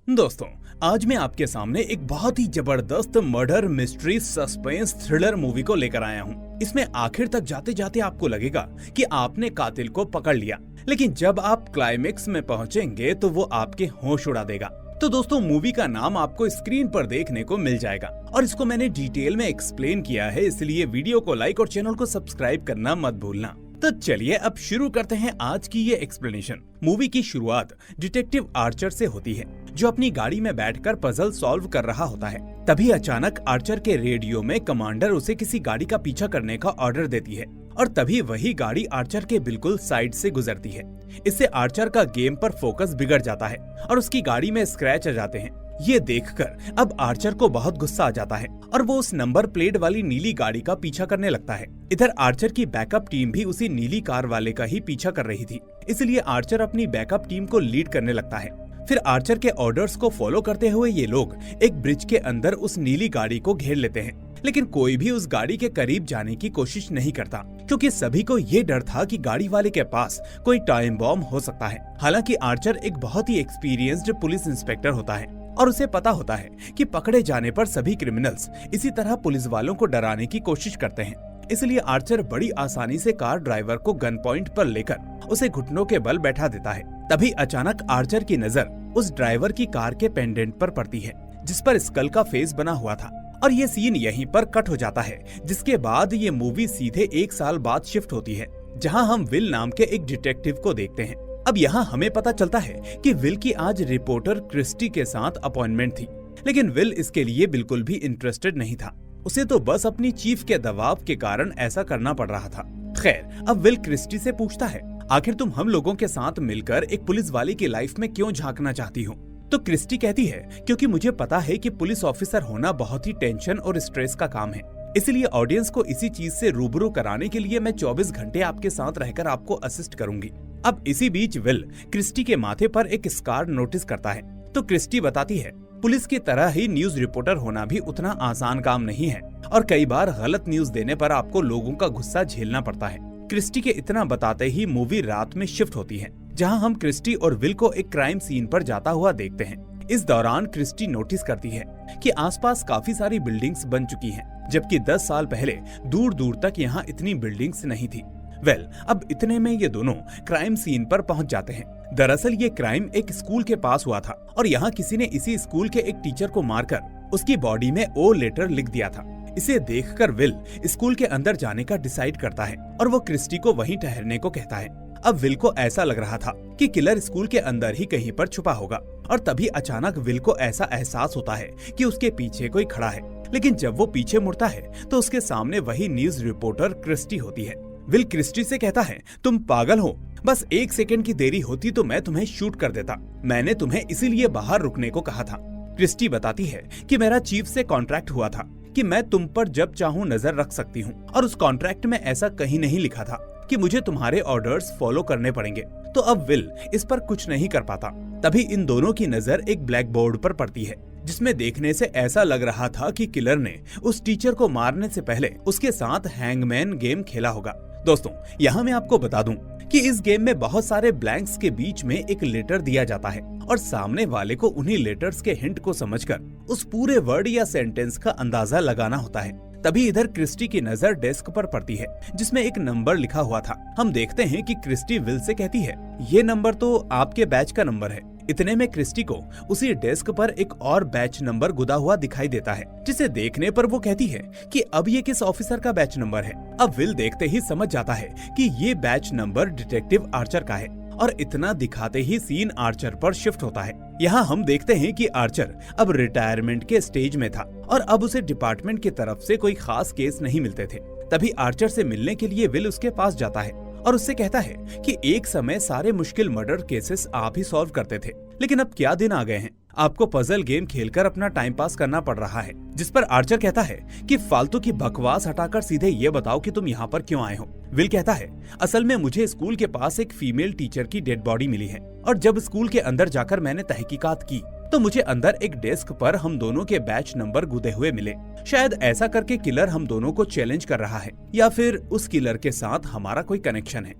दोस्तों, आज मैं आपके सामने एक बहुत ही जबरदस्त murder mystery suspense thriller movie को लेकर आया हूँ। इसमें आखिर तक जाते जाते आपको लगेगा कि आपने कातिल को पकड़ लिया, लेकिन जब आप क्लाइमेक्स में पहुँचेंगे तो वो आपके होश उड़ा देगा। तो दोस्तों, मूवी का नाम आपको स्क्रीन पर देखने को मिल जाएगा और इसको मैंने डिटेल में एक्सप्लेन किया है, इसलिए वीडियो को लाइक और चैनल को सब्सक्राइब करना मत भूलना। तो चलिए अब शुरू करते हैं आज की ये एक्सप्लेनेशन। मूवी की शुरुआत डिटेक्टिव आर्चर से होती है, जो अपनी गाड़ी में बैठकर पजल सॉल्व कर रहा होता है। तभी अचानक आर्चर के रेडियो में कमांडर उसे किसी गाड़ी का पीछा करने का ऑर्डर देती है और तभी वही गाड़ी आर्चर के बिल्कुल साइड से गुजरती है। इससे आर्चर का गेम पर फोकस बिगड़ जाता है और उसकी गाड़ी में स्क्रैच आ जाते हैं। ये देखकर अब आर्चर को बहुत गुस्सा आ जाता है और वो उस नंबर प्लेट वाली नीली गाड़ी का पीछा करने लगता है। इधर आर्चर की बैकअप टीम भी उसी नीली कार वाले का ही पीछा कर रही थी, इसलिए आर्चर अपनी बैकअप टीम को लीड करने लगता है। फिर आर्चर के ऑर्डर्स को फॉलो करते हुए ये लोग एक ब्रिज के अंदर उस नीली गाड़ी को घेर लेते हैं, लेकिन कोई भी उस गाड़ी के करीब जाने की कोशिश नहीं करता, क्योंकि सभी को ये डर था कि गाड़ी वाले के पास कोई टाइम बॉम्ब हो सकता है। हालांकि आर्चर एक बहुत ही एक्सपीरियंस्ड पुलिस इंस्पेक्टर होता है और उसे पता होता है कि पकड़े जाने पर सभी क्रिमिनल्स इसी तरह पुलिस वालों को डराने की कोशिश करते हैं। इसलिए आर्चर बड़ी आसानी से कार ड्राइवर को गन पॉइंट पर लेकर उसे घुटनों के बल बैठा देता है। तभी अचानक आर्चर की नजर उस ड्राइवर की कार के पेंडेंट पर पड़ती है, जिस पर स्कल का फेस बना हुआ था, और ये सीन यहीं पर कट हो जाता है। जिसके बाद ये मूवी सीधे 1 साल बाद शिफ्ट होती है, जहां हम विल नाम के एक डिटेक्टिव को देखते हैं। अब यहाँ हमें पता चलता है कि विल की आज रिपोर्टर क्रिस्टी के साथ अपॉइंटमेंट थी, लेकिन विल इसके लिए बिल्कुल भी इंटरेस्टेड नहीं था। उसे तो बस अपनी चीफ के दबाव के कारण ऐसा करना पड़ रहा था। खैर, अब विल क्रिस्टी से पूछता है, आखिर तुम हम लोगों के साथ मिलकर एक पुलिस वाले की लाइफ में क्यों झांकना चाहती हो? तो क्रिस्टी कहती है, क्योंकि मुझे पता है कि पुलिस ऑफिसर होना बहुत ही टेंशन और स्ट्रेस का काम है, इसलिए ऑडियंस को इसी चीज से रूबरू कराने के लिए मैं 24 घंटे आपके साथ रहकर आपको असिस्ट करूंगी। अब इसी बीच विल क्रिस्टी के माथे पर एक स्कार नोटिस करता है, तो क्रिस्टी बताती है, पुलिस की तरह ही न्यूज रिपोर्टर होना भी उतना आसान काम नहीं है और कई बार गलत न्यूज देने पर आपको लोगों का गुस्सा झेलना पड़ता है। क्रिस्टी के इतना बताते ही मूवी रात में शिफ्ट होती है, जहां हम क्रिस्टी और विल को एक क्राइम सीन पर जाता हुआ देखते हैं। इस दौरान क्रिस्टी नोटिस करती है कि आसपास काफी सारी बिल्डिंग्स बन चुकी हैं, जबकि 10 साल पहले दूर दूर तक यहाँ इतनी बिल्डिंग्स नहीं थी। अब इतने में ये दोनों क्राइम सीन पर पहुंच जाते हैं। दरअसल ये क्राइम एक स्कूल के पास हुआ था और यहाँ किसी ने इसी स्कूल के एक टीचर को मारकर उसकी बॉडी में ओ लेटर लिख दिया था। इसे देखकर विल स्कूल के अंदर जाने का डिसाइड करता है और वो क्रिस्टी को वहीं ठहरने को कहता है। अब विल को ऐसा लग रहा था कि किलर स्कूल के अंदर ही कहीं पर छुपा होगा, और तभी अचानक विल को ऐसा एहसास होता है कि उसके पीछे कोई खड़ा है। लेकिन जब वो पीछे मुड़ता है तो उसके सामने वही न्यूज रिपोर्टर क्रिस्टी होती है। विल क्रिस्टी से कहता है, तुम पागल हो, बस 1 सेकंड की देरी होती तो मैं तुम्हें शूट कर देता, मैंने तुम्हें इसीलिए बाहर रुकने को कहा था। क्रिस्टी बताती है कि मेरा चीफ से कॉन्ट्रैक्ट हुआ था कि मैं तुम पर जब चाहूँ नजर रख सकती हूँ, और उस कॉन्ट्रैक्ट में ऐसा कहीं नहीं लिखा था कि मुझे तुम्हारे ऑर्डर्स फॉलो करने पड़ेंगे। तो अब विल इस पर कुछ नहीं कर पाता। तभी इन दोनों की नजर एक ब्लैक बोर्ड पर पड़ती है, जिसमें देखने से ऐसा लग रहा था कि किलर ने उस टीचर को मारने से पहले उसके साथ हैंगमैन गेम खेला होगा। दोस्तों, यहाँ मैं आपको बता दूं कि इस गेम में बहुत सारे ब्लैंक्स के बीच में एक लेटर दिया जाता है और सामने वाले को उन्हीं लेटर्स के हिंट को समझकर उस पूरे वर्ड या सेंटेंस का अंदाजा लगाना होता है। तभी इधर क्रिस्टी की नजर डेस्क पर पड़ती है, जिसमें एक नंबर लिखा हुआ था। हम देखते हैं कि क्रिस्टी विल से कहती है, ये नंबर तो आपके बैच का नंबर है। इतने में क्रिस्टी को उसी डेस्क पर एक और बैच नंबर गुदा हुआ दिखाई देता है, जिसे देखने पर वो कहती है कि अब ये किस ऑफिसर का बैच नंबर है। अब विल देखते ही समझ जाता है कि ये बैच नंबर डिटेक्टिव आर्चर का है, और इतना दिखाते ही सीन आर्चर पर शिफ्ट होता है। यहाँ हम देखते हैं कि आर्चर अब रिटायरमेंट के स्टेज में था और अब उसे डिपार्टमेंट की तरफ से कोई खास केस नहीं मिलते थे। तभी आर्चर से मिलने के लिए विल उसके पास जाता है और उससे कहता है कि एक समय सारे मुश्किल मर्डर केसेस आप ही सॉल्व करते थे, लेकिन अब क्या दिन आ गए हैं, आपको पजल गेम खेलकर अपना टाइम पास करना पड़ रहा है। जिस पर आर्चर कहता है कि फालतू की बकवास हटाकर सीधे ये बताओ कि तुम यहाँ पर क्यों आए हो। विल कहता है, असल में मुझे स्कूल के पास एक फीमेल टीचर की डेड बॉडी मिली है, और जब स्कूल के अंदर जाकर मैंने तहकीकात की तो मुझे अंदर एक डेस्क पर हम दोनों के बैच नंबर गुदे हुए मिले। शायद ऐसा करके किलर हम दोनों को चैलेंज कर रहा है, या फिर उस किलर के साथ हमारा कोई कनेक्शन है।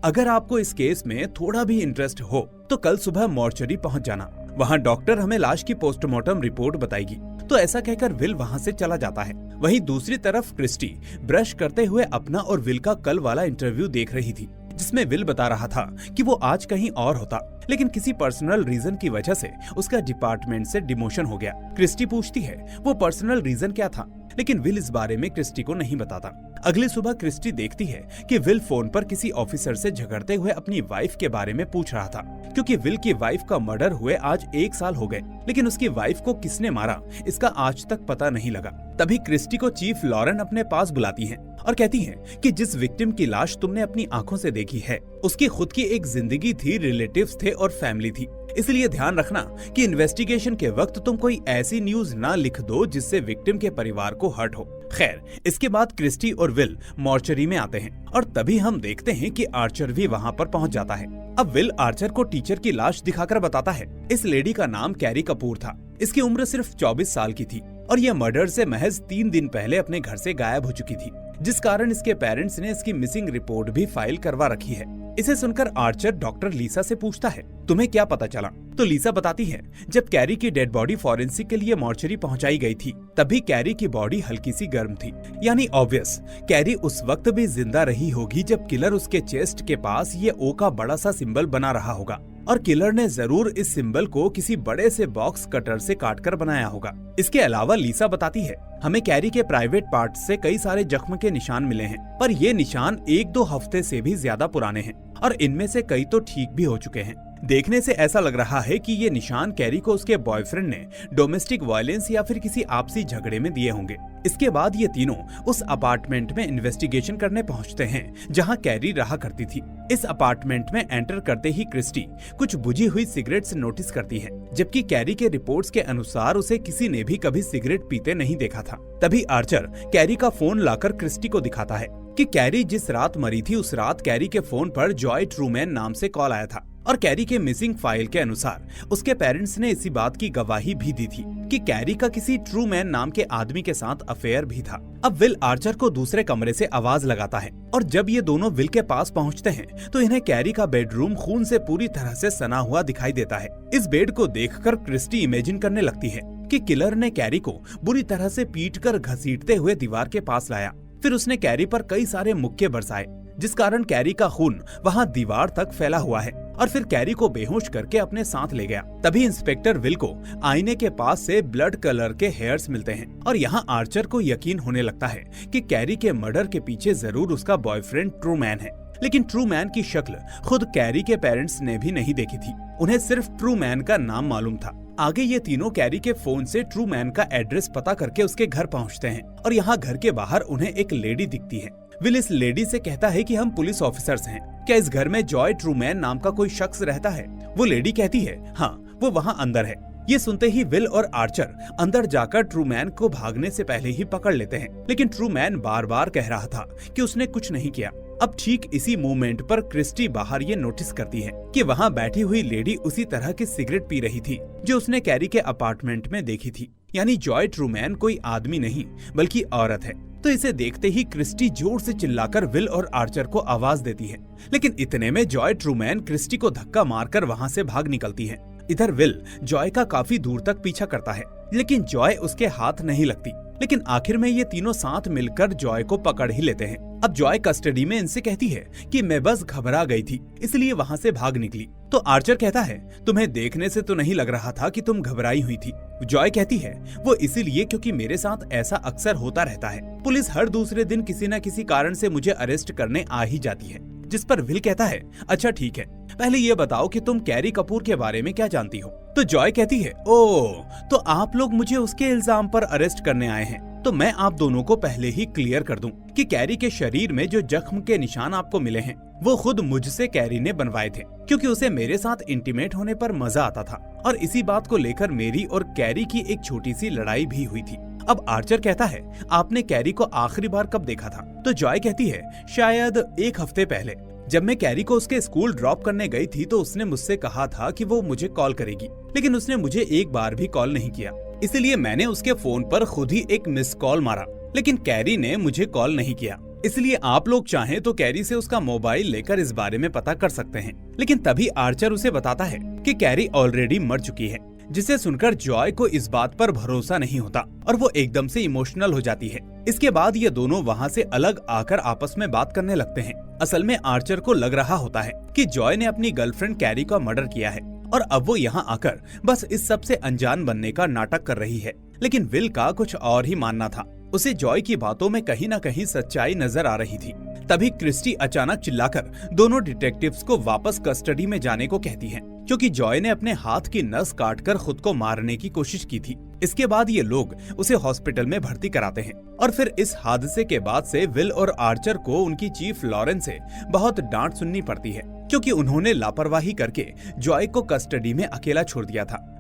अगर आपको इस केस में थोड़ा भी इंटरेस्ट हो तो कल सुबह मॉर्चरी पहुंच जाना वहाँ डॉक्टर हमें लाश की पोस्टमार्टम रिपोर्ट बताएगी। तो ऐसा कहकर विल वहाँ से चला जाता है। वहीं दूसरी तरफ क्रिस्टी ब्रश करते हुए अपना और विल का कल वाला इंटरव्यू देख रही थी, जिसमें विल बता रहा था कि वो आज कहीं और होता, लेकिन किसी पर्सनल रीजन की वजह से उसका डिपार्टमेंट से डिमोशन हो गया। क्रिस्टी पूछती है वो पर्सनल रीजन क्या था, लेकिन विल इस बारे में क्रिस्टी को नहीं बताता। अगली सुबह क्रिस्टी देखती है कि विल फोन पर किसी ऑफिसर से झगड़ते हुए अपनी वाइफ के बारे में पूछ रहा था, क्योंकि विल की वाइफ का मर्डर हुए आज 1 साल हो गए, लेकिन उसकी वाइफ को किसने मारा इसका आज तक पता नहीं लगा। तभी क्रिस्टी को चीफ लॉरेन अपने पास बुलाती है और कहती है कि जिस विक्टिम की लाश तुमने अपनी आंखों से देखी है, उसकी खुद की एक जिंदगी थी, रिलेटिव्स थे और फैमिली थी, इसलिए ध्यान रखना कि इन्वेस्टिगेशन के वक्त तुम कोई ऐसी न्यूज ना लिख दो जिससे विक्टिम के परिवार को हर्ट हो। खैर, इसके बाद क्रिस्टी और विल मॉर्चरी में आते हैं और तभी हम देखते हैं कि आर्चर भी वहाँ पर पहुँच जाता है। अब विल आर्चर को टीचर की लाश दिखाकर बताता है इस लेडी का नाम कैरी कपूर था। इसकी उम्र सिर्फ 24 साल की थी और यह मर्डर से महज 3 दिन पहले अपने घर से गायब हो चुकी थी, जिस कारण इसके पेरेंट्स ने इसकी मिसिंग रिपोर्ट भी फाइल करवा रखी है। इसे सुनकर आर्चर डॉक्टर लीसा से पूछता है तुम्हें क्या पता चला? तो लीसा बताती है जब कैरी की डेड बॉडी फॉरेंसिक के लिए मॉर्चरी पहुंचाई गई थी, तभी कैरी की बॉडी हल्की सी गर्म थी, यानी ऑब्वियस कैरी उस वक्त भी जिंदा रही होगी जब किलर उसके चेस्ट के पास ये ओ का बड़ा सा सिंबल बना रहा होगा, और किलर ने जरूर इस सिंबल को किसी बड़े से बॉक्स कटर से काटकर बनाया होगा। इसके अलावा लीसा बताती है हमें कैरी के प्राइवेट पार्ट से कई सारे जख्म के निशान मिले हैं, पर ये निशान 1-2 हफ्ते से भी ज्यादा पुराने हैं और इनमें से कई तो ठीक भी हो चुके हैं। देखने से ऐसा लग रहा है कि ये निशान कैरी को उसके बॉयफ्रेंड ने डोमेस्टिक वायलेंस या फिर किसी आपसी झगड़े में दिए होंगे। इसके बाद ये तीनों उस अपार्टमेंट में इन्वेस्टिगेशन करने पहुंचते हैं जहां कैरी रहा करती थी। इस अपार्टमेंट में एंटर करते ही क्रिस्टी कुछ बुझी हुई सिगरेट्स नोटिस करती है, जबकि कैरी के रिपोर्ट्स के अनुसार उसे किसी ने भी कभी सिगरेट पीते नहीं देखा था। तभी आर्चर कैरी का फोन लाकर क्रिस्टी को दिखाता है कि कैरी जिस रात मरी थी उस रात कैरी के फोन पर जॉय ट्रूमैन नाम से कॉल आया था, और कैरी के मिसिंग फाइल के अनुसार उसके पेरेंट्स ने इसी बात की गवाही भी दी थी कि कैरी का किसी ट्रूमैन नाम के आदमी के साथ अफेयर भी था। अब विल आर्चर को दूसरे कमरे से आवाज लगाता है और जब ये दोनों विल के पास पहुंचते हैं तो इन्हें कैरी का बेडरूम खून से पूरी तरह से सना हुआ दिखाई देता है। इस बेड को देखकर क्रिस्टी इमेजिन करने लगती है कि किलर ने कैरी को बुरी तरह से पीटकर घसीटते हुए दीवार के पास लाया, फिर उसने कैरी पर कई सारे मुक्के बरसाए, जिस कारण कैरी का खून वहां दीवार तक फैला हुआ है, और फिर कैरी को बेहोश करके अपने साथ ले गया। तभी इंस्पेक्टर विल को आईने के पास से ब्लड कलर के हेयर्स मिलते हैं और यहाँ आर्चर को यकीन होने लगता है कि कैरी के मर्डर के पीछे जरूर उसका बॉयफ्रेंड ट्रूमैन है। लेकिन ट्रूमैन की शक्ल खुद कैरी के पेरेंट्स ने भी नहीं देखी थी, उन्हें सिर्फ ट्रूमैन का नाम मालूम था। आगे ये तीनों कैरी के फोन से ट्रूमैन का एड्रेस पता करके उसके घर पहुंचते हैं और यहाँ घर के बाहर उन्हें एक लेडी दिखती है। विल इस लेडी से कहता है कि हम पुलिस ऑफिसर्स हैं, क्या इस घर में जॉय ट्रूमैन नाम का कोई शख्स रहता है? वो लेडी कहती है हाँ, वो वहाँ अंदर है। ये सुनते ही विल और आर्चर अंदर जाकर ट्रूमैन को भागने से पहले ही पकड़ लेते हैं, लेकिन ट्रूमैन बार बार कह रहा था कि उसने कुछ नहीं किया। अब ठीक इसी मोमेंट पर क्रिस्टी बाहर ये नोटिस करती है कि वहाँ बैठी हुई लेडी उसी तरह की सिगरेट पी रही थी जो उसने कैरी के अपार्टमेंट में देखी थी, यानी जॉय ट्रूमैन कोई आदमी नहीं बल्कि औरत है। तो इसे देखते ही क्रिस्टी जोर से चिल्लाकर विल और आर्चर को आवाज देती है, लेकिन इतने में जॉय ट्रूमैन क्रिस्टी को धक्का मारकर वहाँ से भाग निकलती है। इधर विल जॉय का काफी दूर तक पीछा करता है, लेकिन जॉय उसके हाथ नहीं लगती। लेकिन आखिर में ये तीनों साथ मिलकर जॉय को पकड़ ही लेते हैं। अब जॉय कस्टडी में इनसे कहती है कि मैं बस घबरा गई थी इसलिए वहाँ से भाग निकली। तो आर्चर कहता है तुम्हें देखने से तो नहीं लग रहा था कि तुम घबराई हुई थी। जॉय कहती है वो इसीलिए क्योंकि मेरे साथ ऐसा अक्सर होता रहता है, पुलिस हर दूसरे दिन किसी न किसी कारण से मुझे अरेस्ट करने आ ही जाती है। जिस पर विल कहता है अच्छा ठीक है, पहले ये बताओ कि तुम कैरी कपूर के बारे में क्या जानती हो? तो जॉय कहती है ओह, तो आप लोग मुझे उसके इल्जाम पर अरेस्ट करने आए हैं। तो मैं आप दोनों को पहले ही क्लियर कर दूं कि कैरी के शरीर में जो जख्म के निशान आपको मिले हैं वो खुद मुझसे कैरी ने बनवाए थे, क्योंकि उसे मेरे साथ इंटीमेट होने पर मजा आता था और इसी बात को लेकर मेरी और कैरी की एक छोटी सी लड़ाई भी हुई थी। अब आर्चर कहता है आपने कैरी को आखिरी बार कब देखा था? तो जॉय कहती है शायद 1 हफ्ते पहले, जब मैं कैरी को उसके स्कूल ड्रॉप करने गई थी तो उसने मुझसे कहा था कि वो मुझे कॉल करेगी, लेकिन उसने मुझे एक बार भी कॉल नहीं किया, इसलिए मैंने उसके फोन पर खुद ही एक मिस कॉल मारा, लेकिन कैरी ने मुझे कॉल नहीं किया। इसलिए आप लोग चाहें तो कैरी से उसका मोबाइल लेकर इस बारे में पता कर सकते हैं। लेकिन तभी आर्चर उसे बताता है कि कैरी ऑलरेडी मर चुकी है जिसे सुनकर जॉय को इस बात पर भरोसा नहीं होता और वो एकदम से इमोशनल हो जाती है। इसके बाद ये दोनों वहाँ से अलग आकर आपस में बात करने लगते हैं। असल में आर्चर को लग रहा होता है कि जॉय ने अपनी गर्लफ्रेंड कैरी का मर्डर किया है और अब वो यहाँ आकर बस इस सब से अनजान बनने का नाटक कर रही है। लेकिन विल का कुछ और ही मानना था। उसे जॉय की बातों में कहीं न कहीं सच्चाई नजर आ रही थी। तभी क्रिस्टी अचानक चिल्लाकर दोनों डिटेक्टिव्स को वापस कस्टडी में जाने को कहती है, क्योंकि जॉय ने अपने हाथ की नस काटकर खुद को मारने की कोशिश की थी। इसके बाद ये लोग उसे हॉस्पिटल में भर्ती कराते हैं और फिर इस हादसे के बाद से विल और आर्चर को उनकी चीफ लॉरेंस से बहुत डांट सुननी पड़ती है, क्योंकि उन्होंने लापरवाही करके जॉय को कस्टडी में अकेला छोड़ दिया था।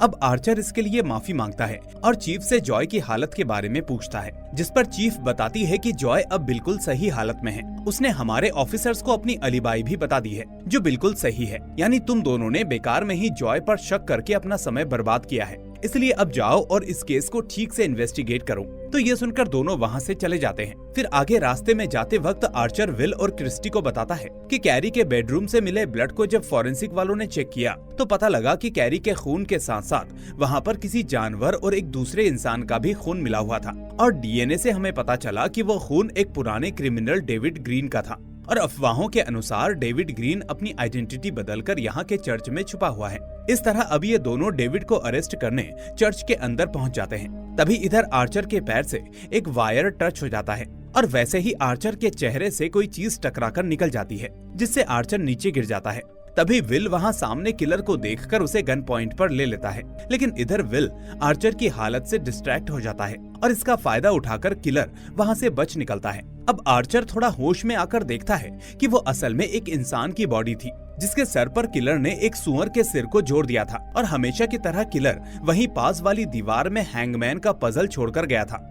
अब आर्चर इसके लिए माफी मांगता है और चीफ से जॉय की हालत के बारे में पूछता है, जिस पर चीफ बताती है कि जॉय अब बिल्कुल सही हालत में है। उसने हमारे ऑफिसर्स को अपनी अलिबाई भी बता दी है, जो बिल्कुल सही है। यानी तुम दोनों ने बेकार में ही जॉय पर शक करके अपना समय बर्बाद किया है, इसलिए अब जाओ और इस केस को ठीक से इन्वेस्टिगेट करो। तो ये सुनकर दोनों वहाँ से चले जाते हैं। फिर आगे रास्ते में जाते वक्त आर्चर विल और क्रिस्टी को बताता है कि कैरी के बेडरूम से मिले ब्लड को जब फॉरेंसिक वालों ने चेक किया तो पता लगा कि कैरी के खून के साथ साथ वहाँ पर किसी जानवर और एक दूसरे इंसान का भी खून मिला हुआ था और डीएनए से हमें पता चला कि वो खून एक पुराने क्रिमिनल डेविड ग्रीन का था। और अफवाहों के अनुसार डेविड ग्रीन अपनी आइडेंटिटी बदलकर यहाँ के चर्च में छुपा हुआ है। इस तरह अब ये दोनों डेविड को अरेस्ट करने चर्च के अंदर पहुँच जाते हैं। तभी इधर आर्चर के पैर से एक वायर टच हो जाता है और वैसे ही आर्चर के चेहरे से कोई चीज टकराकर निकल जाती है, जिससे आर्चर नीचे गिर जाता है। तभी विल वहाँ सामने किलर को देखकर उसे गन पॉइंट पर ले लेता है, लेकिन इधर विल आर्चर की हालत से डिस्ट्रैक्ट हो जाता है और इसका फायदा उठाकर किलर वहाँ से बच निकलता है। अब आर्चर थोड़ा होश में आकर देखता है कि वो असल में एक इंसान की बॉडी थी, जिसके सर पर किलर ने एक सुअर के सिर को जोड़ दिया था और हमेशा की तरह किलर वहीं पास वाली दीवार में हैंगमैन का पजल छोड़कर गया था।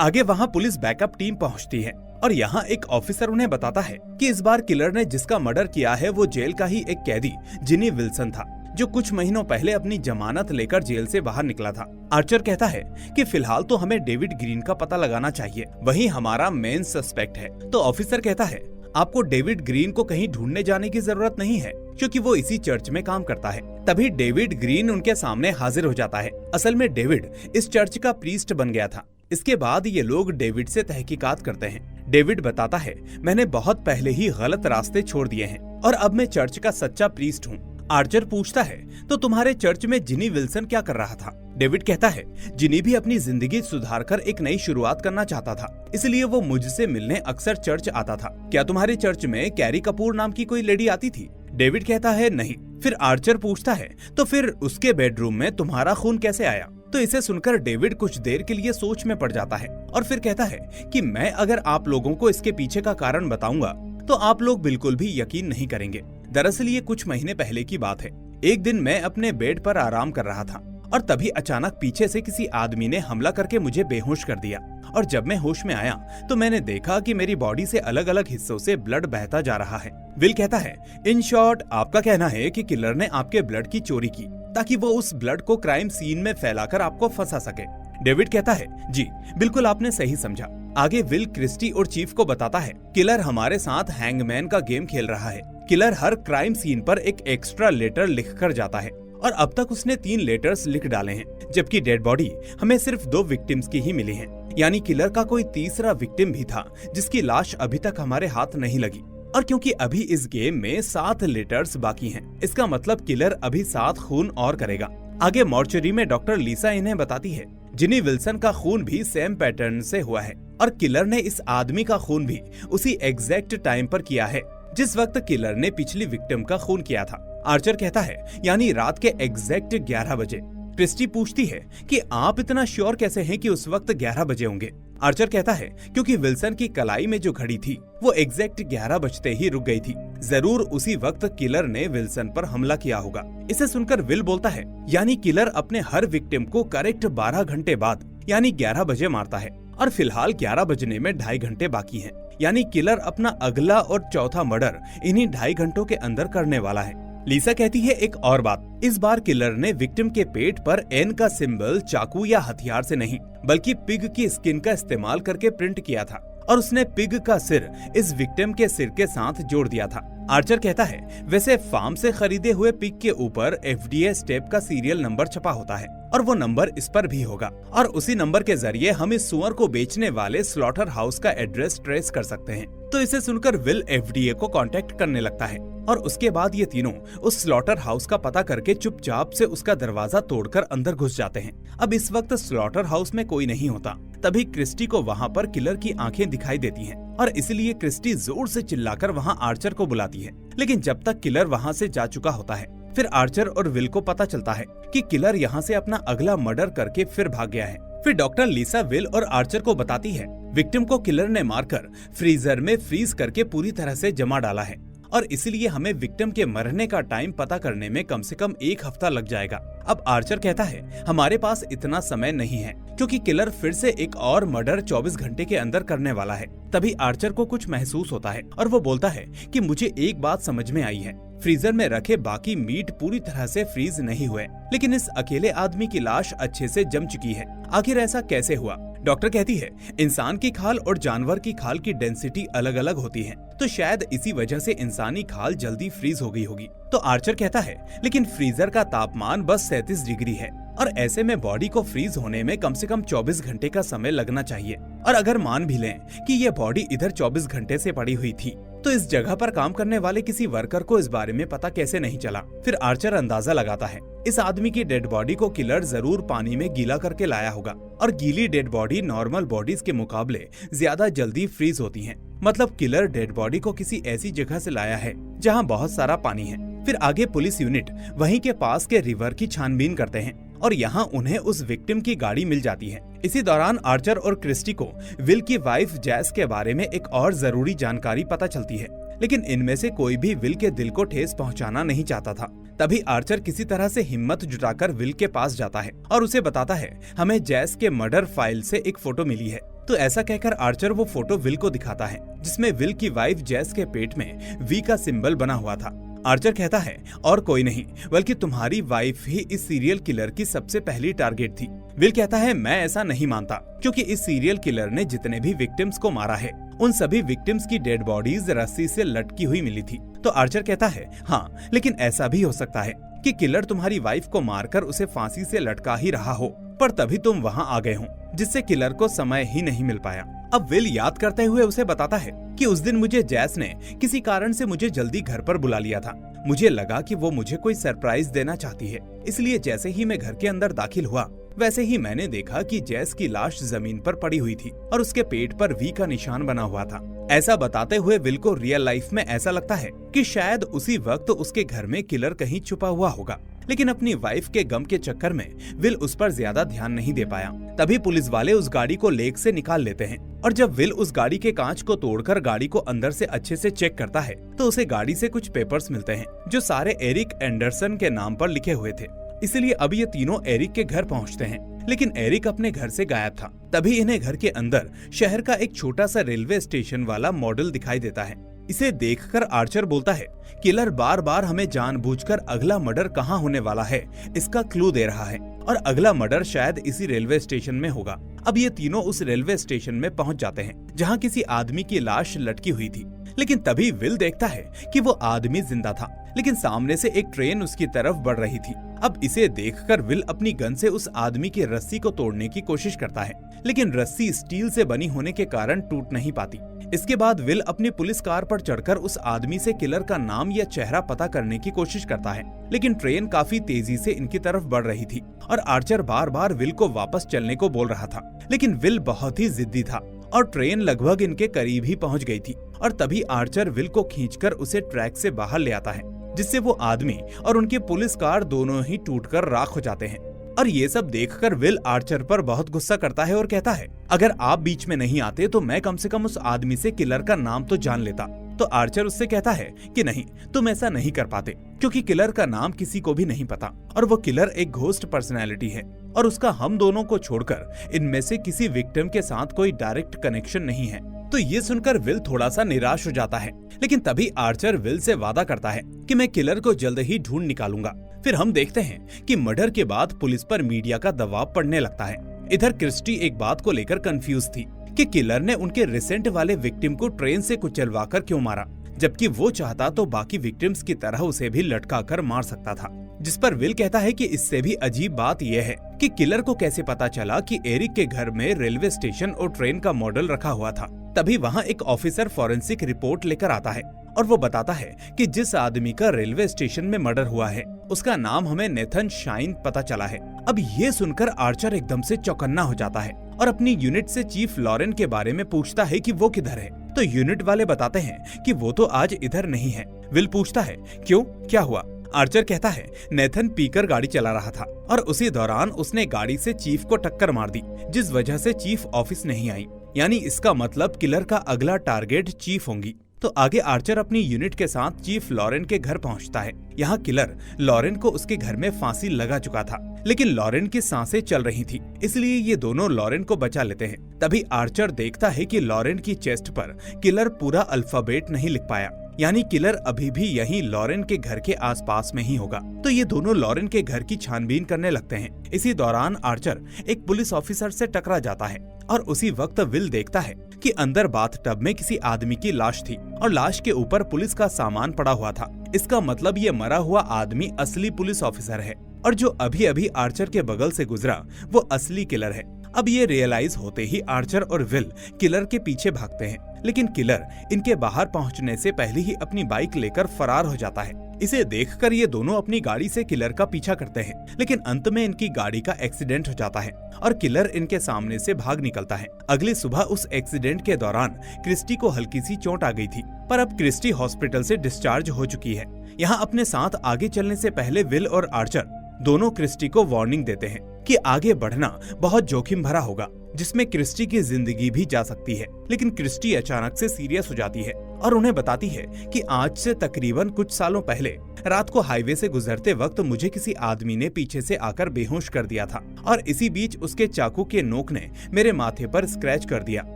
आगे वहाँ पुलिस बैकअप टीम पहुँचती है और यहाँ एक ऑफिसर उन्हें बताता है कि इस बार किलर ने जिसका मर्डर किया है वो जेल का ही एक कैदी जिनी विल्सन था, जो कुछ महीनों पहले अपनी जमानत लेकर जेल से बाहर निकला था। आर्चर कहता है कि फिलहाल तो हमें डेविड ग्रीन का पता लगाना चाहिए, वही हमारा मेन सस्पेक्ट है। तो ऑफिसर कहता है आपको डेविड ग्रीन को कहीं ढूंढने जाने की जरूरत नहीं है, क्योंकि वो इसी चर्च में काम करता है। तभी डेविड ग्रीन उनके सामने हाजिर हो जाता है। असल में डेविड इस चर्च का प्रीस्ट बन गया था। इसके बाद ये लोग डेविड से तहकीकात करते हैं। डेविड बताता है मैंने बहुत पहले ही गलत रास्ते छोड़ दिए हैं और अब मैं चर्च का सच्चा प्रीस्ट हूँ। आर्चर पूछता है तो तुम्हारे चर्च में जिनी विल्सन क्या कर रहा था? डेविड कहता है जिनी भी अपनी जिंदगी सुधारकर एक नई शुरुआत करना चाहता था, इसलिए वो मुझसे मिलने अक्सर चर्च आता था। क्या तुम्हारे चर्च में कैरी कपूर नाम की कोई लेडी आती थी? डेविड कहता है नहीं। फिर आर्चर पूछता है तो फिर उसके बेडरूम में तुम्हारा खून कैसे आया? तो इसे सुनकर डेविड कुछ देर के लिए सोच में पड़ जाता है और फिर कहता है कि मैं अगर आप लोगों को इसके पीछे का कारण बताऊंगा तो आप लोग बिल्कुल भी यकीन नहीं करेंगे। दरअसल ये कुछ महीने पहले की बात है। एक दिन मैं अपने बेड पर आराम कर रहा था और तभी अचानक पीछे से किसी आदमी ने हमला करके मुझे बेहोश कर दिया और जब मैं होश में आया तो मैंने देखा कि मेरी बॉडी से अलग अलग हिस्सों से ब्लड बहता जा रहा है। विल कहता है इन शॉर्ट आपका कहना है कि किलर ने आपके ब्लड की चोरी की ताकि वो उस ब्लड को क्राइम सीन में फैलाकर आपको फंसा सके। डेविड कहता है जी बिल्कुल आपने सही समझा। आगे विल क्रिस्टी और चीफ को बताता है किलर हमारे साथ हैंगमैन का गेम खेल रहा है। किलर हर क्राइम सीन पर एक एक्स्ट्रा लेटर लिख कर जाता है और अब तक उसने 3 लेटर्स लिख डाले हैं, जबकि डेड बॉडी हमें सिर्फ 2 विक्टिम्स की ही मिली है। यानी किलर का कोई तीसरा विक्टिम भी था जिसकी लाश अभी तक हमारे हाथ नहीं लगी। और क्योंकि अभी इस गेम में 7 लेटर्स बाकी हैं, इसका मतलब किलर अभी 7 खून और करेगा। आगे मॉर्चरी में डॉक्टर लीसा इन्हें बताती है जिनी विल्सन का खून भी सेम पैटर्न से हुआ है और किलर ने इस आदमी का खून भी उसी एग्जैक्ट टाइम पर किया है जिस वक्त किलर ने पिछली विक्टिम का खून किया था। आर्चर कहता है यानी रात के एग्जैक्ट 11 बजे। क्रिस्टी पूछती है कि आप इतना श्योर कैसे हैं कि उस वक्त 11 बजे होंगे? आर्चर कहता है क्योंकि विल्सन की कलाई में जो घड़ी थी वो एग्जैक्ट 11 बजते ही रुक गई थी। जरूर उसी वक्त किलर ने विल्सन पर हमला किया होगा। इसे सुनकर विल बोलता है यानी किलर अपने हर विक्टिम को करेक्ट 12 घंटे बाद यानी 11 बजे मारता है और फिलहाल 11 बजने में 2.5 घंटे बाकी हैं। यानी किलर अपना अगला और चौथा मर्डर इन्हीं 2.5 घंटों के अंदर करने वाला है। लीसा कहती है एक और बात, इस बार किलर ने विक्टिम के पेट पर एन का सिंबल चाकू या हथियार से नहीं बल्कि पिग की स्किन का इस्तेमाल करके प्रिंट किया था और उसने पिग का सिर इस विक्टिम के सिर के साथ जोड़ दिया था। आर्चर कहता है, वैसे फार्म से खरीदे हुए पिग के ऊपर FDA स्टेप का सीरियल नंबर छपा होता है और वो नंबर इस पर भी होगा और उसी नंबर के जरिए हम इस सुअर को बेचने वाले स्लॉटर हाउस का एड्रेस ट्रेस कर सकते हैं। तो इसे सुनकर विल FDA को कांटेक्ट करने लगता है और उसके बाद ये तीनों उस स्लॉटर हाउस का पता करके चुपचाप से उसका दरवाजा तोड़कर अंदर घुस जाते हैं। अब इस वक्त स्लॉटर हाउस में कोई नहीं होता। तभी क्रिस्टी को वहाँ पर किलर की आंखें दिखाई देती हैं और इसलिए क्रिस्टी जोर से चिल्लाकर वहाँ आर्चर को बुलाती है। लेकिन जब तक किलर वहाँ से जा चुका होता है, फिर आर्चर और विल को पता चलता है कि किलर यहाँ से अपना अगला मर्डर करके फिर भाग गया है। फिर डॉक्टर लिसा विल और आर्चर को बताती है विक्टिम को किलर ने मारकर फ्रीजर में फ्रीज करके पूरी तरह से जमा डाला है और इसलिए हमें विक्टिम के मरने का टाइम पता करने में कम से कम 1 हफ्ता लग जाएगा। अब आर्चर कहता है, हमारे पास इतना समय नहीं है क्योंकि किलर फिर से एक और मर्डर 24 घंटे के अंदर करने वाला है। तभी आर्चर को कुछ महसूस होता है और वो बोलता है कि मुझे एक बात समझ में आई है, फ्रीजर में रखे बाकी मीट पूरी तरह से फ्रीज नहीं हुए, लेकिन इस अकेले आदमी की लाश अच्छे से जम चुकी है। आखिर ऐसा कैसे हुआ? डॉक्टर कहती है, इंसान की खाल और जानवर की खाल की डेंसिटी अलग अलग होती है, तो शायद इसी वजह से इंसानी खाल जल्दी फ्रीज हो गई होगी। तो आर्चर कहता है, लेकिन फ्रीजर का तापमान बस 37 डिग्री है और ऐसे में बॉडी को फ्रीज होने में कम से कम 24 घंटे का समय लगना चाहिए। और अगर मान भी लें कि ये बॉडी इधर 24 घंटे से पड़ी हुई थी, तो इस जगह पर काम करने वाले किसी वर्कर को इस बारे में पता कैसे नहीं चला? फिर आर्चर अंदाजा लगाता है, इस आदमी की डेड बॉडी को किलर जरूर पानी में गीला करके लाया होगा और गीली डेड बॉडी नॉर्मल बॉडीज के मुकाबले ज्यादा जल्दी फ्रीज होती हैं। मतलब किलर डेड बॉडी को किसी ऐसी जगह से लाया है जहां बहुत सारा पानी है। फिर आगे पुलिस यूनिट वहीं के पास के रिवर की छानबीन करते हैं और यहाँ उन्हें उस विक्टिम की गाड़ी मिल जाती है। इसी दौरान आर्चर और क्रिस्टी को विल की वाइफ जैस के बारे में एक और जरूरी जानकारी पता चलती है, लेकिन इनमें से कोई भी विल के दिल को ठेस पहुंचाना नहीं चाहता था। तभी आर्चर किसी तरह से हिम्मत जुटाकर विल के पास जाता है और उसे बताता है, हमें जैस के मर्डर फाइल से एक फोटो मिली है। तो ऐसा कहकर आर्चर वो फोटो विल को दिखाता है जिसमें विल की वाइफ जैस के पेट में वी का सिंबल बना हुआ था। आर्चर कहता है, और कोई नहीं बल्कि तुम्हारी वाइफ ही इस सीरियल किलर की सबसे पहली टारगेट थी। विल कहता है, मैं ऐसा नहीं मानता क्योंकि इस सीरियल किलर ने जितने भी विक्टिम्स को मारा है उन सभी विक्टिम्स की डेड बॉडीज रस्सी से लटकी हुई मिली थी। तो आर्चर कहता है, हाँ, लेकिन ऐसा भी हो सकता है कि किलर तुम्हारी वाइफ को मारकर उसे फांसी से लटका ही रहा हो, पर तभी तुम वहाँ आ गए हो जिससे किलर को समय ही नहीं मिल पाया। अब विल याद करते हुए उसे बताता है कि उस दिन मुझे जैस ने किसी कारण से मुझे जल्दी घर पर बुला लिया था। मुझे लगा कि वो मुझे कोई सरप्राइज देना चाहती है, इसलिए जैसे ही मैं घर के अंदर दाखिल हुआ वैसे ही मैंने देखा कि जैस की लाश जमीन पर पड़ी हुई थी और उसके पेट पर वी का निशान बना हुआ था। ऐसा बताते हुए विल को रियल लाइफ में ऐसा लगता है कि शायद उसी वक्त उसके घर में किलर कहीं छुपा हुआ होगा, लेकिन अपनी वाइफ के गम के चक्कर में विल उस पर ज्यादा ध्यान नहीं दे पाया। तभी पुलिस वाले उस गाड़ी को लेक से निकाल लेते हैं और जब विल उस गाड़ी के कांच को तोड़कर गाड़ी को अंदर से अच्छे से चेक करता है तो उसे गाड़ी से कुछ पेपर्स मिलते हैं जो सारे एरिक एंडरसन के नाम पर लिखे हुए थे। इसलिए अब ये तीनों एरिक के घर पहुंचते हैं, लेकिन एरिक अपने घर से गायब था। तभी इन्हें घर के अंदर शहर का एक छोटा सा रेलवे स्टेशन वाला मॉडल दिखाई देता है। इसे देखकर आर्चर बोलता है, किलर बार बार हमें जानबूझकर अगला मर्डर कहाँ होने वाला है इसका क्लू दे रहा है और अगला मर्डर शायद इसी रेलवे स्टेशन में होगा। अब ये तीनों उस रेलवे स्टेशन में पहुंच जाते हैं जहां किसी आदमी की लाश लटकी हुई थी, लेकिन तभी विल देखता है कि वो आदमी जिंदा था, लेकिन सामने से एक ट्रेन उसकी तरफ बढ़ रही थी। अब इसे देखकर विल अपनी गन से उस आदमी की रस्सी को तोड़ने की कोशिश करता है, लेकिन रस्सी स्टील से बनी होने के कारण टूट नहीं पाती। इसके बाद विल अपनी पुलिस कार पर चढ़कर उस आदमी से किलर का नाम या चेहरा पता करने की कोशिश करता है, लेकिन ट्रेन काफी तेजी से इनकी तरफ बढ़ रही थी और आर्चर बार बार विल को वापस चलने को बोल रहा था, लेकिन विल बहुत ही जिद्दी था और ट्रेन लगभग इनके करीब ही पहुंच गई थी। और तभी आर्चर विल को खींचकर उसे ट्रैक से बाहर ले आता है, जिससे वो आदमी और उनकी पुलिस कार दोनों ही टूटकर राख हो जाते हैं। और ये सब देखकर विल आर्चर पर बहुत गुस्सा करता है और कहता है, अगर आप बीच में नहीं आते तो मैं कम से कम उस आदमी से किलर का नाम तो जान लेता। तो आर्चर उससे कहता है कि नहीं, तुम ऐसा नहीं कर पाते क्योंकि किलर का नाम किसी को भी नहीं पता और वो किलर एक घोस्ट पर्सनैलिटी है और उसका हम दोनों को छोड़कर इनमें से किसी विक्टिम के साथ कोई डायरेक्ट कनेक्शन नहीं है। तो ये सुनकर विल थोड़ा सा निराश हो जाता है, लेकिन तभी आर्चर विल से वादा करता है कि मैं किलर को जल्द ही ढूंढ निकालूंगा। फिर हम देखते हैं कि मर्डर के बाद पुलिस पर मीडिया का दबाव पड़ने लगता है। इधर क्रिस्टी एक बात को लेकर कंफ्यूज थी कि किलर ने उनके रिसेंट वाले विक्टिम को ट्रेन से कुचलवाकर क्यों मारा, जबकि वो चाहता तो बाकी विक्टिम्स की तरह उसे भी लटका कर मार सकता था। जिस पर विल कहता है कि इससे भी अजीब बात यह है कि किलर को कैसे पता चला कि एरिक के घर में रेलवे स्टेशन और ट्रेन का मॉडल रखा हुआ था। तभी वहाँ एक ऑफिसर फॉरेंसिक रिपोर्ट लेकर आता है और वो बताता है कि जिस आदमी का रेलवे स्टेशन में मर्डर हुआ है उसका नाम हमें नेथन शाइन पता चला है। अब ये सुनकर आर्चर एकदम से चौकन्ना हो जाता है और अपनी यूनिट से चीफ लॉरेन के बारे में पूछता है कि वो किधर है। तो यूनिट वाले बताते हैं कि वो तो आज इधर नहीं है। विल पूछता है क्यों, क्या हुआ? आर्चर कहता है नेथन पीकर गाड़ी चला रहा था और उसी दौरान उसने गाड़ी से चीफ को टक्कर मार दी, जिस वजह से चीफ ऑफिस नहीं आई। यानी इसका मतलब किलर का अगला टारगेट चीफ होंगी। तो आगे आर्चर अपनी यूनिट के साथ चीफ लॉरेन के घर पहुंचता है। यहाँ किलर लॉरेन को उसके घर में फांसी लगा चुका था, लेकिन लॉरेन की सांसें चल रही थी, इसलिए ये दोनों लॉरेन को बचा लेते हैं। तभी आर्चर देखता है कि लॉरेन की चेस्ट पर किलर पूरा अल्फाबेट नहीं लिख पाया, यानी किलर अभी भी यहीं लॉरेन के घर के आसपास में ही होगा। तो ये दोनों लॉरेन के घर की छानबीन करने लगते हैं। इसी दौरान आर्चर एक पुलिस ऑफिसर से टकरा जाता है और उसी वक्त विल देखता है कि अंदर बाथटब में किसी आदमी की लाश थी और लाश के ऊपर पुलिस का सामान पड़ा हुआ था। इसका मतलब ये मरा हुआ आदमी असली पुलिस ऑफिसर है और जो अभी अभी आर्चर के बगल से गुजरा वो असली किलर है। अब ये रियलाइज होते ही आर्चर और विल किलर के पीछे भागते हैं, लेकिन किलर इनके बाहर पहुंचने से पहले ही अपनी बाइक लेकर फरार हो जाता है। इसे देखकर ये दोनों अपनी गाड़ी से किलर का पीछा करते हैं, लेकिन अंत में इनकी गाड़ी का एक्सीडेंट हो जाता है और किलर इनके सामने से भाग निकलता है। अगली सुबह उस एक्सीडेंट के दौरान क्रिस्टी को हल्की सी चोट आ गई थी, पर अब क्रिस्टी हॉस्पिटल से डिस्चार्ज हो चुकी है। यहाँ अपने साथ आगे चलने से पहले विल और आर्चर दोनों क्रिस्टी को वार्निंग देते हैं कि आगे बढ़ना बहुत जोखिम भरा होगा, जिसमें क्रिस्टी की जिंदगी भी जा सकती है। लेकिन क्रिस्टी अचानक से सीरियस हो जाती है और उन्हें बताती है कि आज से तकरीबन कुछ सालों पहले रात को हाईवे से गुजरते वक्त मुझे किसी आदमी ने पीछे से आकर बेहोश कर दिया था और इसी बीच उसके चाकू के नोक ने मेरे माथे पर स्क्रैच कर दिया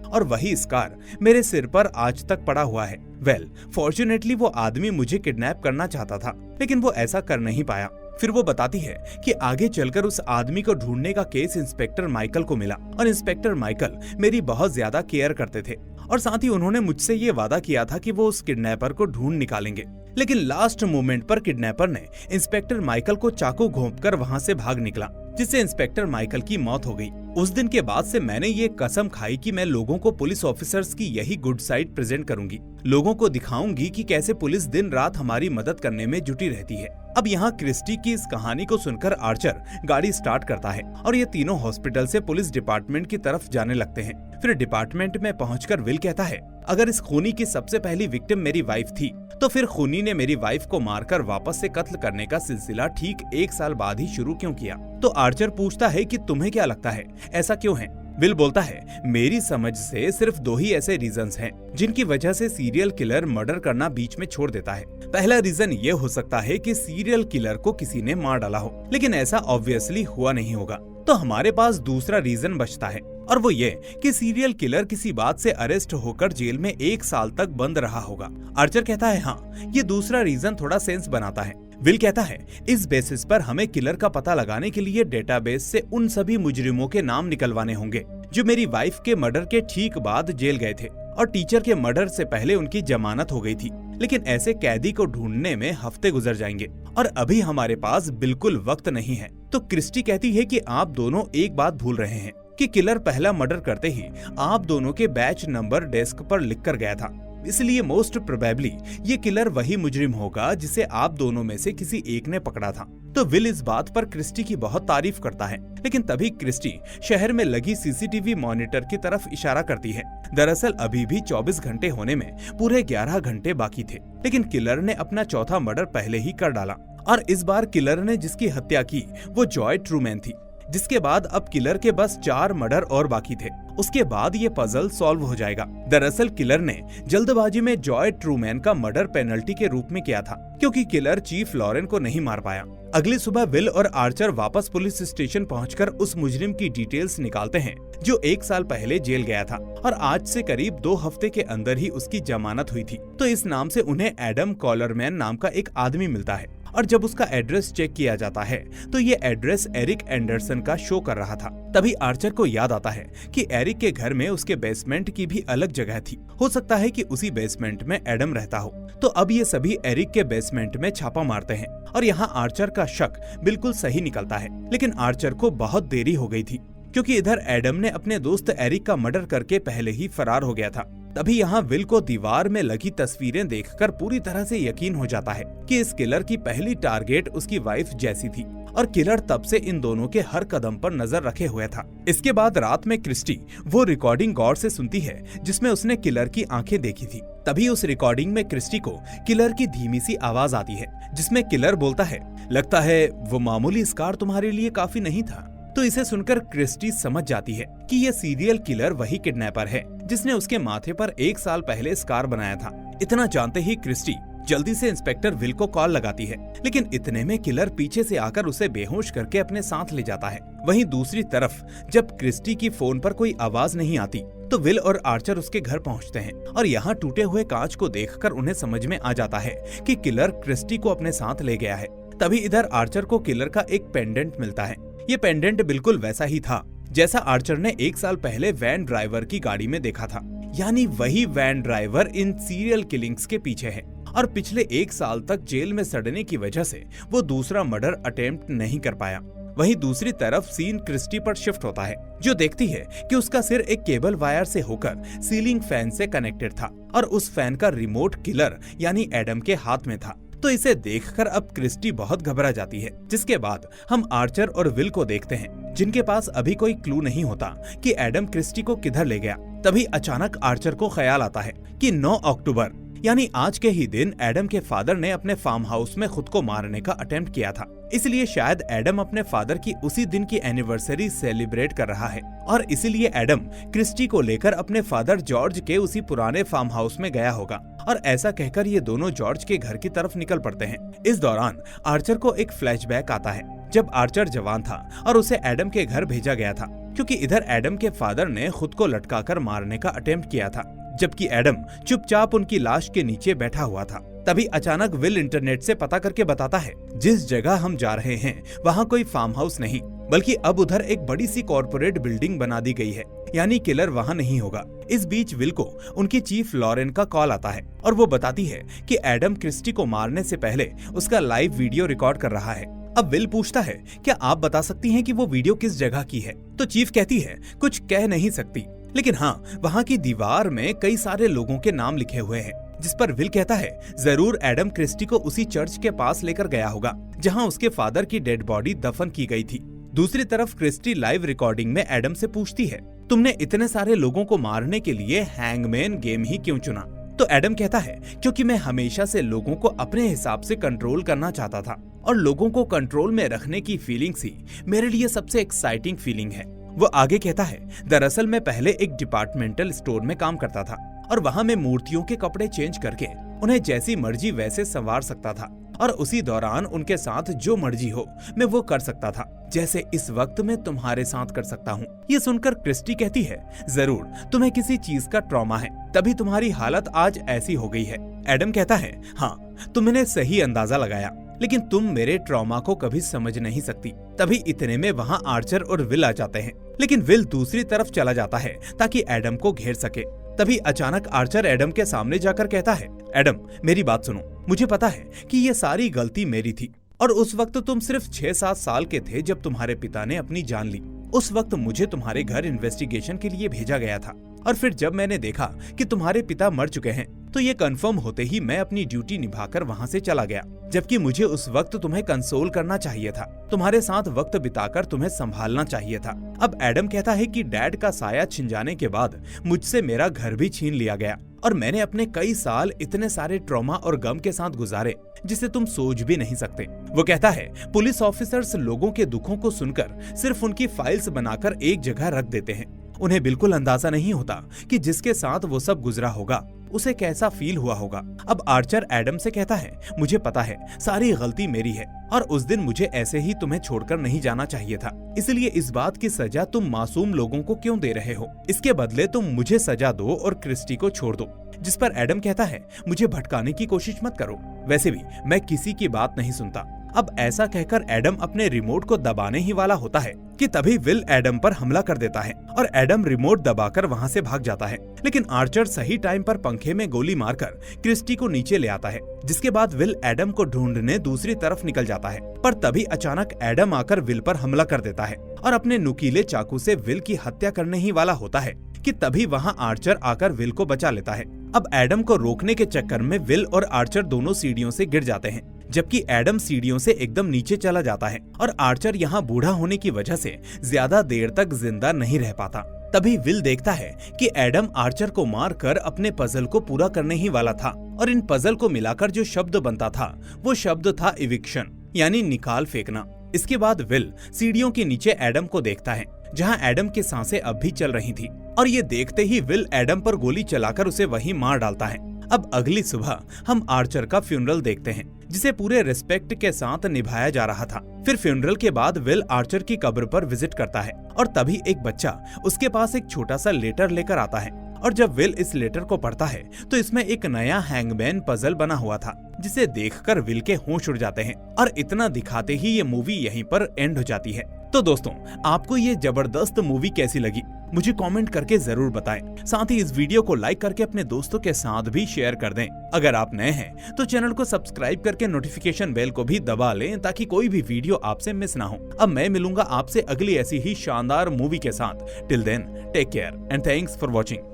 और वही स्कार मेरे सिर पर आज तक पड़ा हुआ है। वेल, फॉर्चुनेटली वो आदमी मुझे किडनैप करना चाहता था, लेकिन वो ऐसा कर नहीं पाया। फिर वो बताती है कि आगे चलकर उस आदमी को ढूंढने का केस इंस्पेक्टर माइकल को मिला और इंस्पेक्टर माइकल मेरी बहुत ज्यादा केयर करते थे और साथ ही उन्होंने मुझसे ये वादा किया था कि वो उस किडनैपर को ढूंढ निकालेंगे। लेकिन लास्ट मोमेंट पर किडनैपर ने इंस्पेक्टर माइकल को चाकू घोंपकर वहां से भाग निकला, जिससे इंस्पेक्टर माइकल की मौत हो गई। उस दिन के बाद से मैंने ये कसम खाई कि मैं लोगों को पुलिस ऑफिसर्स की यही गुड साइड प्रेजेंट करूंगी, लोगों को दिखाऊंगी कि कैसे पुलिस दिन रात हमारी मदद करने में जुटी रहती है। अब यहाँ क्रिस्टी की इस कहानी को सुनकर आर्चर गाड़ी स्टार्ट करता है और ये तीनों हॉस्पिटल से पुलिस डिपार्टमेंट की तरफ जाने लगते हैं। फिर डिपार्टमेंट में पहुंचकर विल कहता है, अगर इस खूनी की सबसे पहली विक्टिम मेरी वाइफ थी तो फिर खूनी ने मेरी वाइफ को मारकर वापस से कत्ल करने का सिलसिला ठीक 1 साल बाद ही शुरू क्यों किया? तो आर्चर पूछता है कि तुम्हें क्या लगता है ऐसा क्यों है? विल बोलता है, मेरी समझ से सिर्फ 2 ही ऐसे रीजंस हैं जिनकी वजह से सीरियल किलर मर्डर करना बीच में छोड़ देता है। पहला रीजन ये हो सकता है कि सीरियल किलर को किसी ने मार डाला हो, लेकिन ऐसा ऑब्वियसली हुआ नहीं होगा। तो हमारे पास दूसरा रीजन बचता है और वो ये कि सीरियल किलर किसी बात से अरेस्ट होकर जेल में 1 साल तक बंद रहा होगा। आर्चर कहता है हाँ, ये दूसरा रीजन थोड़ा सेंस बनाता है। विल कहता है, इस बेसिस पर हमें किलर का पता लगाने के लिए डेटाबेस से उन सभी मुजरिमों के नाम निकलवाने होंगे जो मेरी वाइफ के मर्डर के ठीक बाद जेल गए थे और टीचर के मर्डर से पहले उनकी जमानत हो गई थी। लेकिन ऐसे कैदी को ढूंढने में हफ्ते गुजर जाएंगे और अभी हमारे पास बिल्कुल वक्त नहीं है। तो क्रिस्टी कहती है कि आप दोनों एक बात भूल रहे हैं कि किलर पहला मर्डर करते ही आप दोनों के बैच नंबर डेस्क पर लिख कर गया था, इसलिए मोस्ट प्रोबेबली ये किलर वही मुजरिम होगा जिसे आप दोनों में से किसी एक ने पकड़ा था। तो विल इस बात पर क्रिस्टी की बहुत तारीफ करता है, लेकिन तभी क्रिस्टी शहर में लगी सीसीटीवी मॉनिटर की तरफ इशारा करती है। दरअसल अभी भी 24 घंटे होने में पूरे 11 घंटे बाकी थे, लेकिन किलर ने अपना चौथा मर्डर पहले ही कर डाला और इस बार किलर ने जिसकी हत्या की वो जॉय ट्रूमैन थी। जिसके बाद अब किलर के बस 4 मर्डर और बाकी थे। उसके बाद ये पजल सॉल्व हो जाएगा। दरअसल किलर ने जल्दबाजी में जॉय ट्रूमैन का मर्डर पेनल्टी के रूप में किया था, क्योंकि किलर चीफ लॉरेन को नहीं मार पाया। अगली सुबह विल और आर्चर वापस पुलिस स्टेशन पहुंचकर उस मुजरिम की डिटेल्स निकालते हैं जो 1 साल पहले जेल गया था और आज से करीब 2 हफ्ते के अंदर ही उसकी जमानत हुई थी। तो इस नाम से उन्हें एडम कॉलरमैन नाम का एक आदमी मिलता है और जब उसका एड्रेस चेक किया जाता है तो ये एड्रेस एरिक एंडरसन का शो कर रहा था। तभी आर्चर को याद आता है कि एरिक के घर में उसके बेसमेंट की भी अलग जगह थी। हो सकता है कि उसी बेसमेंट में एडम रहता हो। तो अब ये सभी एरिक के बेसमेंट में छापा मारते हैं और यहाँ आर्चर का शक बिल्कुल सही निकलता है। लेकिन आर्चर को बहुत देरी हो गई थी, क्योंकि इधर एडम ने अपने दोस्त एरिक का मर्डर करके पहले ही फरार हो गया था। तभी यहाँ विल को दीवार में लगी तस्वीरें देखकर पूरी तरह से यकीन हो जाता है कि इस किलर की पहली टारगेट उसकी वाइफ जैसी थी और किलर तब से इन दोनों के हर कदम पर नजर रखे हुए था। इसके बाद रात में क्रिस्टी वो रिकॉर्डिंग गौर से सुनती है जिसमें उसने किलर की आंखें देखी थी। तभी उस रिकॉर्डिंग में क्रिस्टी को किलर की धीमी सी आवाज आती है जिसमें किलर बोलता है, लगता है वो मामूली स्कार तुम्हारे लिए काफी नहीं था। तो इसे सुनकर क्रिस्टी समझ जाती है कि ये सीरियल किलर वही किडनैपर है जिसने उसके माथे पर 1 साल पहले स्कार बनाया था। इतना जानते ही क्रिस्टी जल्दी से इंस्पेक्टर विल को कॉल लगाती है, लेकिन इतने में किलर पीछे से आकर उसे बेहोश करके अपने साथ ले जाता है। वहीं दूसरी तरफ जब क्रिस्टी की फोन पर कोई आवाज नहीं आती तो विल और आर्चर उसके घर पहुंचते हैं और यहाँ टूटे हुए कांच को देखकर उन्हें समझ में आ जाता है कि किलर क्रिस्टी को अपने साथ ले गया है। तभी इधर आर्चर को किलर का एक पेंडेंट मिलता है। ये पेंडेंट बिल्कुल वैसा ही था जैसा आर्चर ने 1 साल पहले वैन ड्राइवर की गाड़ी में देखा था, यानी वही van driver in serial killings के पीछे है और पिछले 1 साल तक जेल में सड़ने की वजह से वो दूसरा मर्डर अटेम्प्ट नहीं कर पाया। वहीं दूसरी तरफ सीन क्रिस्टी पर शिफ्ट होता है, जो देखती है कि उसका सिर एक केबल वायर से होकर सीलिंग फैन से कनेक्टेड था और उस फैन का रिमोट किलर यानी एडम के हाथ में था। तो इसे देखकर अब क्रिस्टी बहुत घबरा जाती है। जिसके बाद हम आर्चर और विल को देखते हैं जिनके पास अभी कोई क्लू नहीं होता कि एडम क्रिस्टी को किधर ले गया। तभी अचानक आर्चर को ख्याल आता है कि 9 अक्टूबर यानी आज के ही दिन एडम के फादर ने अपने फार्म हाउस में खुद को मारने का अटेम्प्ट किया था। इसलिए शायद एडम अपने फादर की उसी दिन की एनिवर्सरी सेलिब्रेट कर रहा है और इसीलिए एडम क्रिस्टी को लेकर अपने फादर जॉर्ज के उसी पुराने फार्म हाउस में गया होगा और ऐसा कहकर ये दोनों जॉर्ज के घर की तरफ निकल पड़ते हैं। इस दौरान आर्चर को एक फ्लैशबैक आता है जब आर्चर जवान था और उसे एडम के घर भेजा गया था, क्योंकि इधर एडम के फादर ने खुद को लटकाकर मारने का अटेम्प्ट किया था, जबकि एडम चुपचाप उनकी लाश के नीचे बैठा हुआ था। तभी अचानक विल इंटरनेट से पता करके बताता है जिस जगह हम जा रहे हैं वहाँ कोई फार्म हाउस नहीं, बल्कि अब उधर एक बड़ी सी कॉर्पोरेट बिल्डिंग बना दी गई है, यानी किलर वहाँ नहीं होगा। इस बीच विल को उनकी चीफ लॉरेन का कॉल आता है और वो बताती है कि एडम क्रिस्टी को मारने से पहले उसका लाइव वीडियो रिकॉर्ड कर रहा है। अब विल पूछता है, क्या आप बता सकती हैं कि वो वीडियो किस जगह की है? तो चीफ कहती है, कुछ कह नहीं सकती, लेकिन हाँ, वहाँ की दीवार में कई सारे लोगों के नाम लिखे हुए हैं। जिस पर विल कहता है, जरूर एडम क्रिस्टी को उसी चर्च के पास लेकर गया होगा जहाँ उसके फादर की डेड बॉडी दफन की गई थी। दूसरी तरफ क्रिस्टी लाइव रिकॉर्डिंग में एडम से पूछती है, तुमने इतने सारे लोगों को मारने के लिए हैंगमैन गेम ही क्यों चुना? तो एडम कहता है, क्योंकि मैं हमेशा से लोगों को अपने हिसाब से कंट्रोल करना चाहता था और लोगों को कंट्रोल में रखने की फीलिंग्स ही मेरे लिए सबसे एक्साइटिंग फीलिंग है। वो आगे कहता है, दरअसल मैं पहले एक डिपार्टमेंटल स्टोर में काम करता था और वहाँ मैं मूर्तियों के कपड़े चेंज करके उन्हें जैसी मर्जी वैसे संवार सकता था और उसी दौरान उनके साथ जो मर्जी हो मैं वो कर सकता था, जैसे इस वक्त मैं तुम्हारे साथ कर सकता हूँ। ये सुनकर क्रिस्टी कहती है, जरूर तुम्हें किसी चीज का ट्रॉमा है, तभी तुम्हारी हालत आज ऐसी हो गई है। एडम कहता है, हाँ तुमने सही अंदाजा लगाया, लेकिन तुम मेरे ट्रॉमा को कभी समझ नहीं सकती। तभी इतने में वहाँ आर्चर और विल आ जाते हैं, लेकिन विल दूसरी तरफ चला जाता है ताकि एडम को घेर सके। तभी अचानक आर्चर एडम के सामने जाकर कहता है, एडम मेरी बात सुनो, मुझे पता है कि ये सारी गलती मेरी थी और उस वक्त तुम सिर्फ 6-7 साल के थे जब तुम्हारे पिता ने अपनी जान ली। उस वक्त मुझे तुम्हारे घर इन्वेस्टिगेशन के लिए भेजा गया था और फिर जब मैंने देखा कि तुम्हारे पिता मर चुके हैं तो ये कंफर्म होते ही मैं अपनी ड्यूटी निभाकर वहाँ से चला गया, जबकि मुझे उस वक्त तुम्हें कंसोल करना चाहिए था, तुम्हारे साथ वक्त बिताकर तुम्हें संभालना चाहिए था। अब एडम कहता है कि डैड का साया छिन जाने के बाद मुझसे मेरा घर भी छीन लिया गया और मैंने अपने कई साल इतने सारे ट्रॉमा और गम के साथ गुजारे जिसे तुम सोच भी नहीं सकते। वो कहता है, पुलिस ऑफिसर्स लोगों के दुखों को सुनकर सिर्फ उनकी फाइल्स बनाकर एक जगह रख देते हैं। उन्हें बिल्कुल अंदाजा नहीं होता कि जिसके साथ वो सब गुजरा होगा उसे कैसा फील हुआ होगा। अब आर्चर एडम से कहता है, मुझे पता है सारी गलती मेरी है और उस दिन मुझे ऐसे ही तुम्हें छोड़कर नहीं जाना चाहिए था, इसलिए इस बात की सजा तुम मासूम लोगों को क्यों दे रहे हो? इसके बदले तुम मुझे सजा दो और क्रिस्टी को छोड़ दो। जिस पर एडम कहता है, मुझे भटकाने की कोशिश मत करो, वैसे भी मैं किसी की बात नहीं सुनता। अब ऐसा कहकर एडम अपने रिमोट को दबाने ही वाला होता है कि तभी विल एडम पर हमला कर देता है और एडम रिमोट दबाकर वहां से भाग जाता है। लेकिन आर्चर सही टाइम पर पंखे में गोली मारकर क्रिस्टी को नीचे ले आता है, जिसके बाद विल एडम को ढूंढने दूसरी तरफ निकल जाता है। पर तभी अचानक एडम आकर विल पर हमला कर देता है और अपने नुकीले चाकू से विल की हत्या करने ही वाला होता है कि तभी वहां आर्चर आकर विल को बचा लेता है। अब एडम को रोकने के चक्कर में विल और आर्चर दोनों सीढ़ियों से गिर जाते हैं, जबकि एडम सीढ़ियों से एकदम नीचे चला जाता है और आर्चर यहाँ बूढ़ा होने की वजह से ज्यादा देर तक जिंदा नहीं रह पाता। तभी विल देखता है कि एडम आर्चर को मारकर अपने पजल को पूरा करने ही वाला था और इन पजल को मिलाकर जो शब्द बनता था वो शब्द था इविक्शन, यानी निकाल फेंकना। इसके बाद विल सीढ़ियों के नीचे एडम को देखता है, जहां एडम की सांसें अब भी चल रही थी और ये देखते ही विल एडम पर गोली चलाकर उसे वहीं मार डालता है। अब अगली सुबह हम आर्चर का फ्यूनरल देखते हैं, जिसे पूरे रिस्पेक्ट के साथ निभाया जा रहा था। फिर फ्यूनरल के बाद विल आर्चर की कब्र पर विजिट करता है और तभी एक बच्चा उसके पास एक छोटा सा लेटर लेकर आता है और जब विल इस लेटर को पढ़ता है तो इसमें एक नया हैंगमैन पजल बना हुआ था, जिसे देखकर विल के होश उड़ जाते हैं और इतना दिखाते ही ये मूवी यहीं पर एंड हो जाती है। तो दोस्तों, आपको ये जबरदस्त मूवी कैसी लगी मुझे कमेंट करके जरूर बताएं। साथ ही इस वीडियो को लाइक करके अपने दोस्तों के साथ भी शेयर कर दें। अगर आप नए हैं तो चैनल को सब्सक्राइब करके नोटिफिकेशन बेल को भी दबा लें ताकि कोई भी वीडियो आपसे मिस ना हो। अब मैं मिलूंगा आपसे अगली ऐसी ही शानदार मूवी के साथ। Till then take care and thanks for watching.